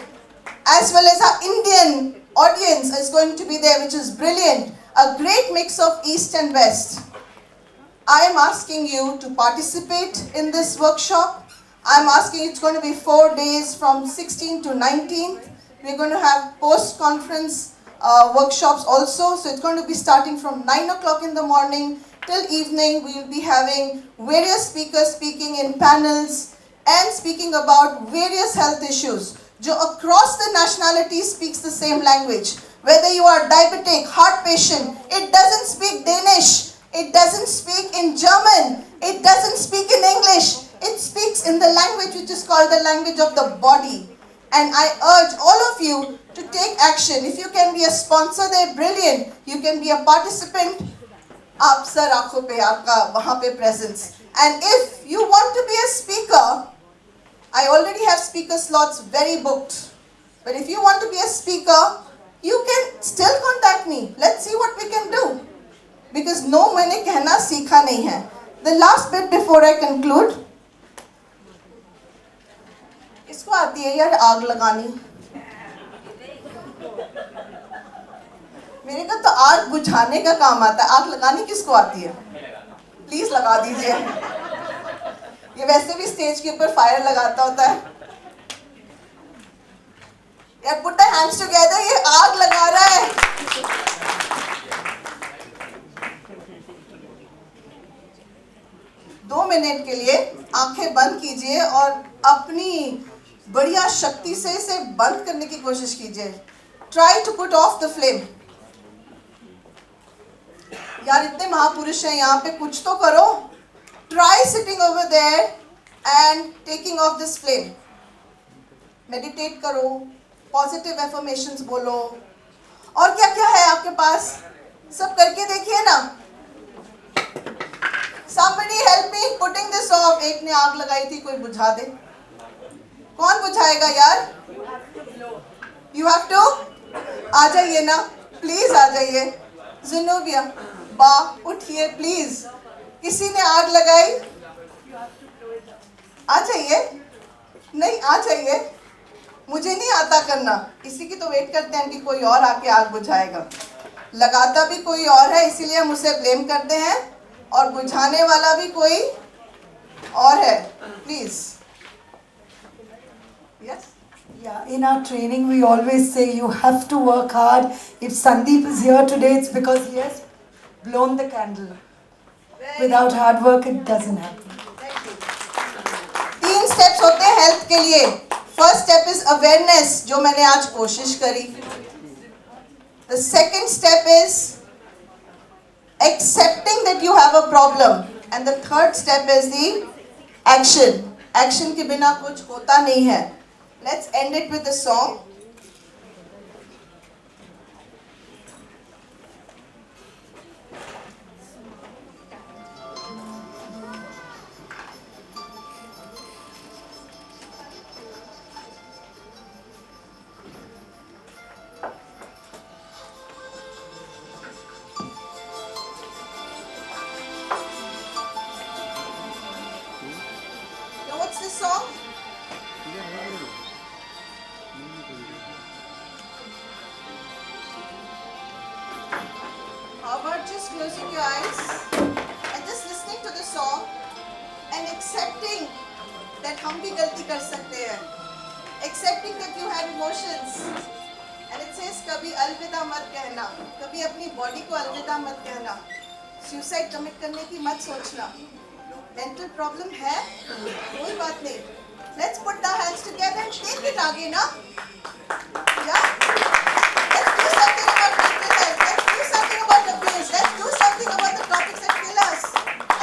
as well as our Indian audience is going to be there, which is brilliant. A great mix of East and West. I am asking you to participate in this workshop. I'm asking, it's going to be 4 days from 16th to 19th. We're going to have post-conference workshops also. So it's going to be starting from 9 o'clock in the morning till evening. We will be having various speakers speaking in panels and speaking about various health issues. जो across the nationalities speaks the same language. Whether you are diabetic, heart patient, it doesn't speak Danish, it doesn't speak in German, it doesn't speak in English. It speaks in the language which is called the language of the body. And I urge all of you to take action. If you can be a sponsor there, brilliant. You can be a participant. आप sir आँखों पे आपका वहाँ पे presence. And if you want to be a speaker, I already have speaker slots very booked. But if you want to be a speaker, you can still contact me. Let's see what we can do. Because no, मैंने कहना सीखा नहीं है. The last bit before I conclude. किसको आती है यार आग लगानी? मेरे को तो आग बुझाने का काम आता है, आग लगानी किसको आती है? प्लीज लगा दीजिए। ये वैसे भी स्टेज के ऊपर फायर लगाता होता है। यार पुट द हैंड्स टुगेदर, ये आग लगा रहा है। दो मिनट के लिए आंखें बंद कीजिए और अपनी बढ़िया शक्ति से इसे बंद करने की कोशिश कीजिए। Try to put off the flame. यार इतने महापुरुष हैं यहाँ पे, कुछ तो करो। Try sitting over there and taking off this flame. Meditate करो, पॉजिटिव एफर्मेशंस बोलो, और क्या क्या है आपके पास सब करके देखिए ना। Somebody help me putting this off। एक ने आग लगाई थी, कोई बुझा दे। कौन बुझाएगा यार? You have to। आ जाइए ना, प्लीज आ जाइए। ज़ेनोबिया, बा उठिए प्लीज। किसी ने आग लगाई? आ जाइए। नहीं, आ जाइए। मुझे नहीं आता करना, इसी की तो वेट करते हैं कि कोई और आके आग बुझाएगा। लगाता भी कोई और है, इसीलिए हम उसे ब्लेम करते हैं, और बुझाने वाला भी कोई और है। Please. Yes. Yeah, in our training we always say you have to work hard. If Sandeep is here today, it's because he has blown the candle. Without hard work, it doesn't happen. 3 steps होते हैं health के लिए। First step is awareness, जो मैंने आज कोशिश करी। The second step is accepting that you have a problem, and the third step is the action. Action के बिना कुछ होता नहीं है। Let's end it with a song. Now what's this song? How about just closing your eyes and just listening to the song and accepting that हम भी गलती कर सकते हैं. Accepting that you have emotions. And it says कभी अलविदा मत कहना, कभी अपनी बॉडी को अलविदा मत कहना. Suicide commit करने की मत सोचना. Mental problem है, कोई बात नहीं. Let's put our hands together and take it आगे ना. Yeah. Let's do something about mental health. Let's do something about abuse. Let's do something about the topics that kill us.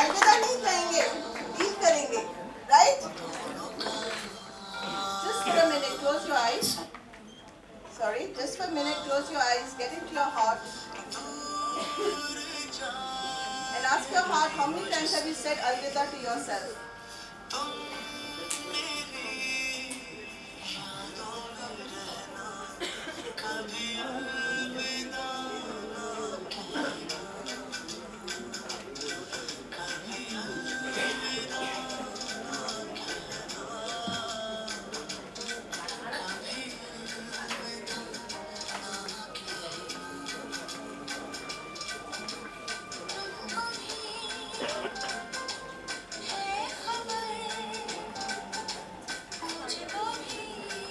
अलविदा नहीं कहेंगे, deal करेंगे, right? Just for a minute, close your eyes. Sorry, just for a minute, close your eyes. Get into your heart. And ask your heart, how many times have you said alvida to yourself?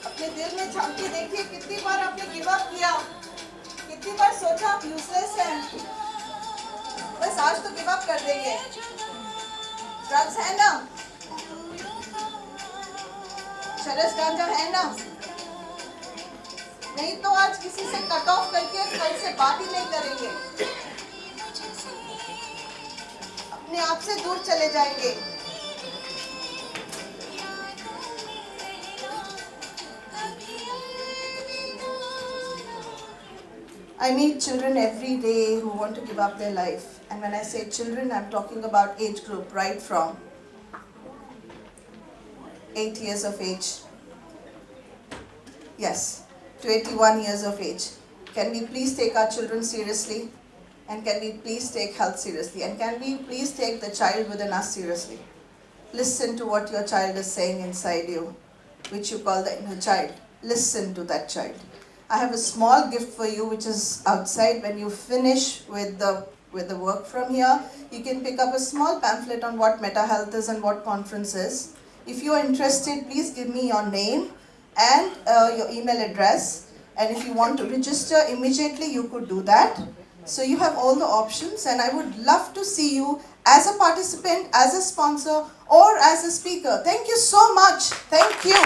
अपने दिल में झांक के देखिए, कितनी बार आपने give up किया, कितनी बार सोचा आप यूजलेस हैं, बस आज तो गिव अप कर देंगे. ड्रग्स है ना, चरस गांजा है ना, नहीं तो आज किसी से कट ऑफ करके कल से बात ही नहीं करेंगे, अपने आप से दूर चले जाएंगे. I meet children every day who want to give up their life. And when I say children, I'm talking about age group right from 8 years of age. Yes, to 81 years of age. Can we please take our children seriously And can we please take health seriously? And can we please take the child within us seriously? Listen to what your child is saying inside you, which you call the inner child. Listen to that child. I have a small gift for you which is outside. When you finish with the work from here, you can pick up a small pamphlet on what Meta Health is and what conference is. If you are interested, please give me your name and your email address. And if you want to register immediately, you could do that. So you have all the options, and I would love to see you as a participant, as a sponsor, or as a speaker. Thank you so much. Thank you.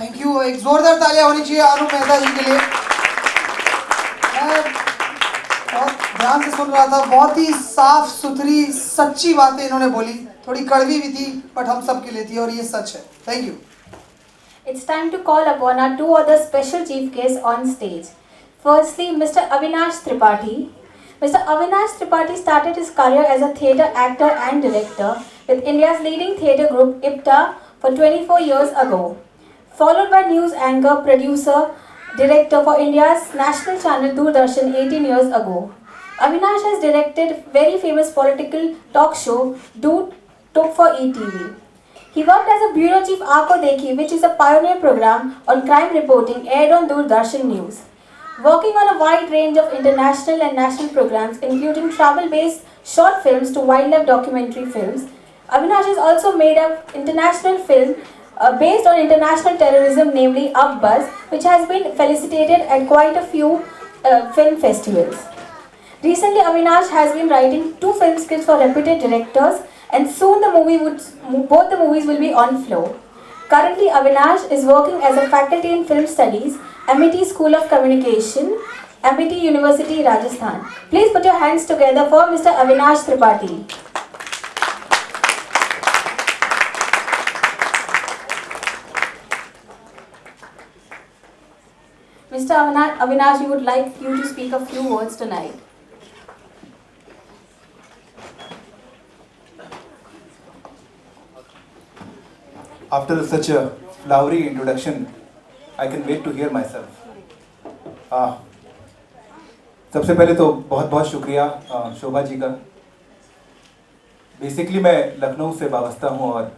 Thank you. एक जोरदार तालियां होनी चाहिए अनूप मेहता जी के लिए. मैं बहुत ध्यान से सुन रहा था. बहुत ही साफ सुथरी सच्ची बातें इन्होंने बोली. थोड़ी कड़वी भी थी, बट हम सब के लिए थी, और ये सच है. Thank you. It's time to call upon our two other special chief guests on stage. Firstly, Mr. Avinash Tripathi. Mr. Avinash Tripathi started his career as a theatre actor and director with India's leading theatre group IPTA for 24 years ago. Followed by news anchor, producer, director for India's national channel Doordarshan 18 years ago. Avinash has directed very famous political talk show Doot Took for ETV. He worked as a bureau chief Aako Dekhi, which is a pioneer program on crime reporting aired on Doordarshan News. Working on a wide range of international and national programs, including travel-based short films to wildlife documentary films, Avinash has also made an international film based on international terrorism, namely Up Buzz, which has been felicitated at quite a few film festivals. Recently, Avinash has been writing 2 film scripts for reputed directors, and soon both the movies will be on floor. Currently, Avinash is working as a faculty in film studies, Amity School of Communication, Amity University, Rajasthan. Please put your hands together for Mr. Avinash Tripathi. Mr. Avinash, we would like you to speak a few words tonight. After such a flowery introduction, I can wait to hear myself. सबसे पहले तो बहुत बहुत शुक्रिया शोभा जी का. Basically मैं लखनऊ से वाबस्ता हूँ और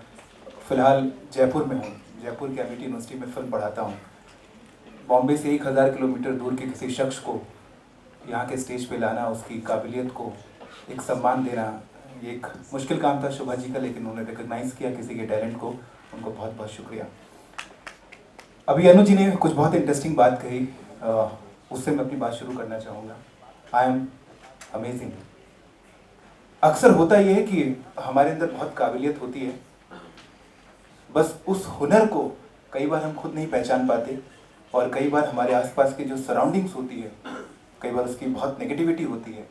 फ़िलहाल जयपुर में हूँ. जयपुर की एमिटी यूनिवर्सिटी में फ़िल्म पढ़ाता हूँ. बॉम्बे से 1000 किलोमीटर दूर के किसी शख्स को यहाँ के स्टेज पे लाना, उसकी काबिलियत को एक सम्मान देना, ये एक मुश्किल काम था शोभा जी का, लेकिन उन्होंने रिकग्नाइज़ किया किसी के टैलेंट को. उनको बहुत बहुत शुक्रिया. अभी अनु जी ने कुछ बहुत इंटरेस्टिंग बात कही, उससे मैं अपनी बात शुरू करना चाहूँगा. I am amazing. अक्सर होता ये है कि हमारे अंदर बहुत काबिलियत होती है, बस उस हुनर को कई बार हम खुद नहीं पहचान पाते, और कई बार हमारे आसपास की जो सराउंडिंग्स होती है, कई बार उसकी बहुत नेगेटिविटी होती है,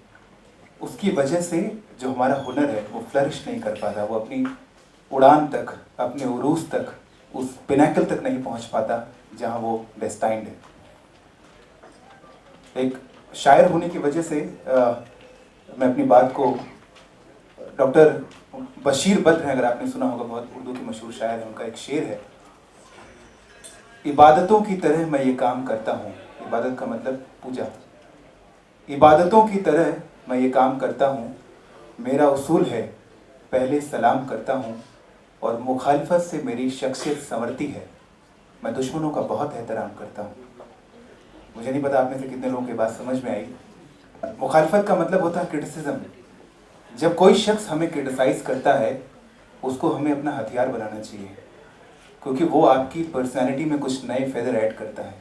उसकी वजह से जो हमारा हुनर है वो फ्लरिश नहीं कर पाता, वो अपनी उड़ान तक, अपने उरूज तक, उस पिनाकल तक नहीं पहुंच पाता जहां वो डेस्टाइंड है. एक शायर होने की वजह से मैं अपनी बात को, डॉक्टर बशीर बद्र हैं, अगर आपने सुना होगा, बहुत उर्दू के मशहूर शायर हैं, उनका एक शेर है, इबादतों की तरह मैं ये काम करता हूँ. इबादत का मतलब पूजा. इबादतों की तरह मैं ये काम करता हूँ, मेरा उसूल है पहले सलाम करता हूँ, और मुखालफत से मेरी शख्सियत संवरती है, मैं दुश्मनों का बहुत एहतराम करता हूँ. मुझे नहीं पता आप में से कितने लोगों की बात समझ में आई. मुखालफत का मतलब होता है क्रिटिसिज्म. जब कोई शख्स हमें क्रिटिसाइज करता है, उसको हमें अपना हथियार बनाना चाहिए, क्योंकि वो आपकी पर्सनैलिटी में कुछ नए फेदर ऐड करता है.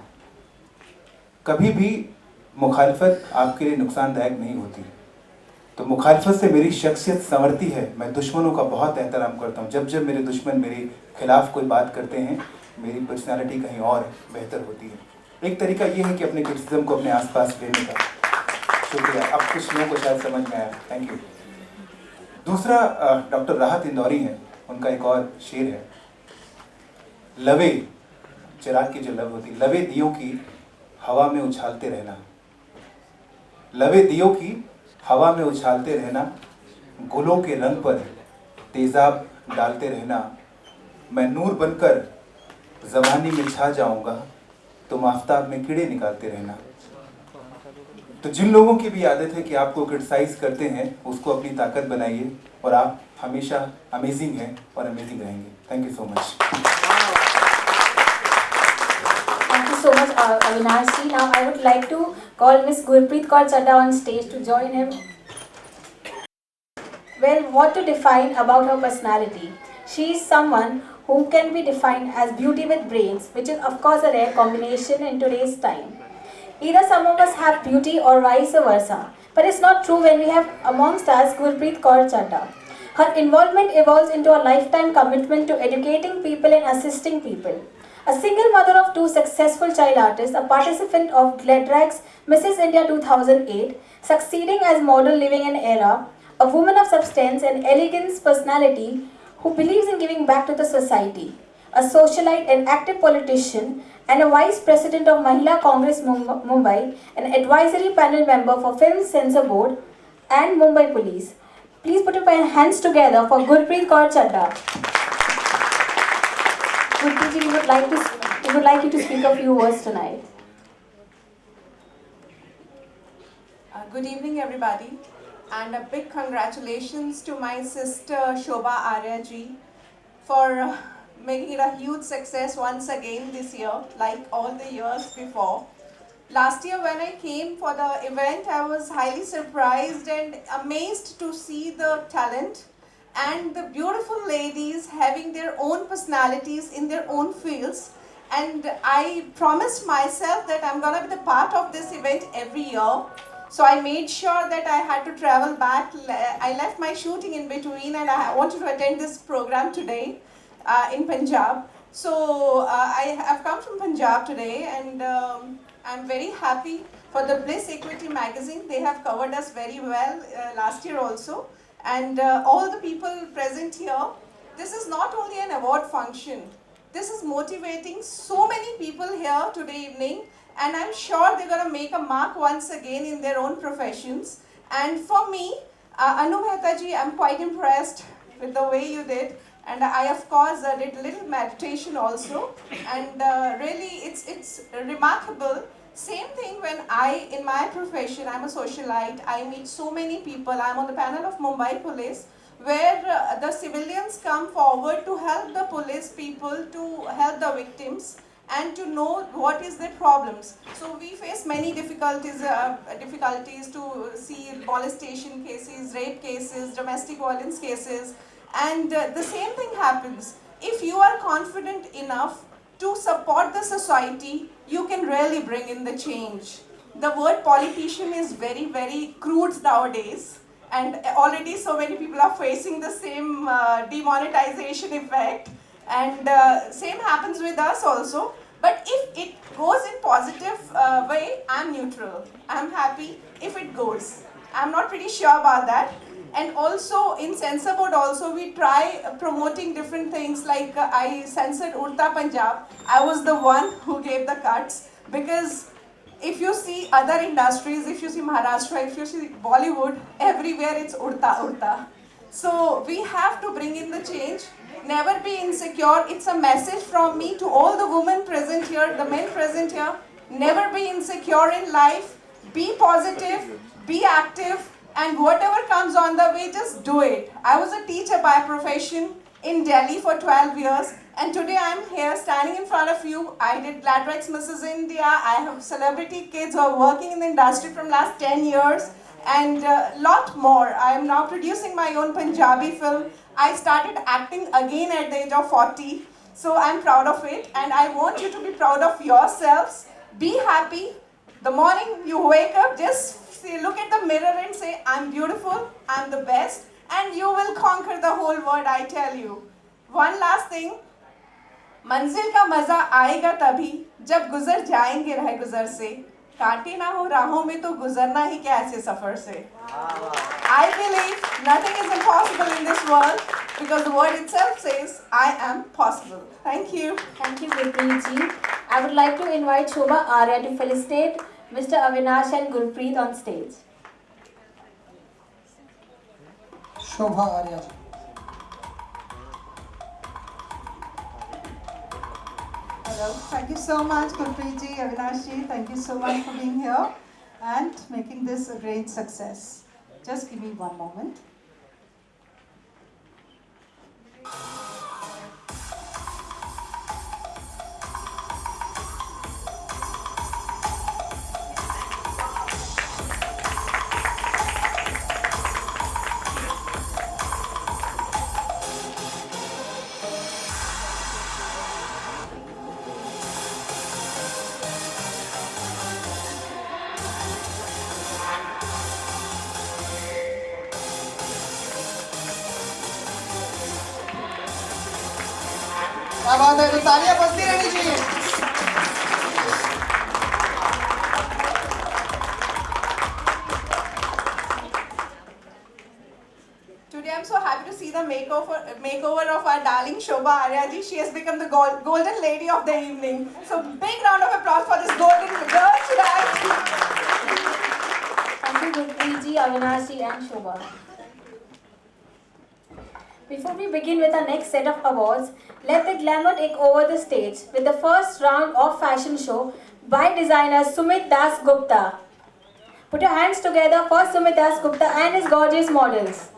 कभी भी मुखालफत आपके लिए नुकसानदायक नहीं होती. तो मुखालफत से मेरी शख्सियत संवरती है, मैं दुश्मनों का बहुत एहतराम करता हूँ. जब जब मेरे दुश्मन मेरे खिलाफ कोई बात करते हैं, मेरी पर्सनालिटी कहीं और बेहतर होती है. एक तरीका ये है कि अपने क्रिटिसिज्म को अपने आसपास लेने का. शुक्रिया. अब कुछ लोगों को शायद समझ में आया. Thank you. दूसरा डॉक्टर राहत इंदौरी हैं, उनका एक और शेर है, लवे, चिराग की जो लव होती, लवे दियों की हवा में उछालते रहना, लवे दियों की हवा में उछालते रहना, गुलों के रंग पर तेजाब डालते रहना, मैं नूर बनकर ज़माने में छा जाऊंगा, तुम आफताब में कीड़े निकालते रहना। तो जिन लोगों की भी आदत है कि आपको क्रिटिसाइज करते हैं, उसको अपनी ताकत बनाइए और आप हमेशा अमेजिंग हैं और अमेजिंग रहेंगे। Thank you so much. Thank you so much, Avinash ji. Now I would like to call Miss Gurpreet Kaur Chadha on stage to join him. Well, what to define about her personality? She is someone who can be defined as beauty with brains, which is of course a rare combination in today's time. Either some of us have beauty or vice versa, but it's not true when we have amongst us Gurpreet Kaur Chadha. Her involvement evolves into a lifetime commitment to educating people and assisting people. A single mother of 2 successful child artists, a participant of GLADRAC's Mrs. India 2008, succeeding as model living an era, a woman of substance and elegance personality who believes in giving back to the society, a socialite and active politician, and a vice president of Mahila Congress Mumbai, an advisory panel member for Film Censor Board and Mumbai Police. Please put your hands together for Gurpreet Kaur Chadha. Gurpreet ji, we would like you to speak a few words tonight. Good evening, everybody, and a big congratulations to my sister Shobha Arya ji for making it a huge success once again this year, like all the years before. Last year when I came for the event, I was highly surprised and amazed to see the talent and the beautiful ladies having their own personalities in their own fields. And I promised myself that I'm gonna be the part of this event every year. So I made sure that I had to travel back. I left my shooting in between and I wanted to attend this program today in Punjab. So I have come from Punjab today, and I'm very happy for the Bliss Equity magazine. They have covered us very well last year also. And all the people present here, this is not only an award function, this is motivating so many people here today evening, and I'm sure they're going to make a mark once again in their own professions. And for me, Anu Mehta ji, I'm quite impressed with the way you did, and I of course did a little meditation also, and really it's remarkable. Same thing when in my profession, I'm a socialite, I meet so many people. I'm on the panel of Mumbai Police, where the civilians come forward to help the police people, to help the victims, and to know what is their problems. So we face many difficulties to see molestation cases, rape cases, domestic violence cases, and the same thing happens. If you are confident enough to support the society, you can really bring in the change. The word politician is very, very crude nowadays, and already so many people are facing the same demonetization effect, and same happens with us also. But if it goes in positive way, I'm neutral. I'm happy if it goes. I'm not pretty sure about that. And also in Censor Board also we try promoting different things, like I censored Urta Punjab. I was the one who gave the cuts, because if you see other industries, if you see Maharashtra, if you see Bollywood, everywhere it's Urta, Urta. So we have to bring in the change. Never be insecure. It's a message from me to all the women present here, the men present here. Never be insecure in life. Be positive, be active, and whatever comes on the way, just do it. I was a teacher by profession in Delhi for 12 years, and today I'm here standing in front of you. I did GLADRAC's Mrs. India. I have celebrity kids who are working in the industry from last 10 years, and lot more. I am now producing my own Punjabi film. I started acting again at the age of 40, so I'm proud of it, and I want you to be proud of yourselves. Be happy. The morning you wake up, just look at the mirror and say, I'm beautiful, I'm the best, and you will conquer the whole world, I tell you. One last thing, मंजिल का मजा आएगा तभी जब गुजर जाएंगे रह गुजर से, कांटे ना हो राहों में तो गुजरना ही क्या ऐसे सफर से. I believe nothing is impossible in this world, because the word itself says, I am possible. Thank you. Thank you, Gurpreet ji. I would like to invite Shobha Arya to felicitate Mr. Avinash and Gurpreet on stage. Shobha Arya ji. Thank you so much, Gurpreet ji, Avinash ji. Thank you so much for being here and making this a great success. Just give me one moment. क्या बात है, तो तालियां बजती रहनी चाहिए। Today I'm so happy to see the makeover of our darling Shobha Arya ji. She has become the golden lady of the evening. So big round of applause for this golden girl tonight. Thank you, Gurpreet ji, Avinash ji, and Shobha. Before we begin with our next set of awards, let the glamour take over the stage with the first round of fashion show by designer Sumit Das Gupta. Put your hands together for Sumit Das Gupta and his gorgeous models.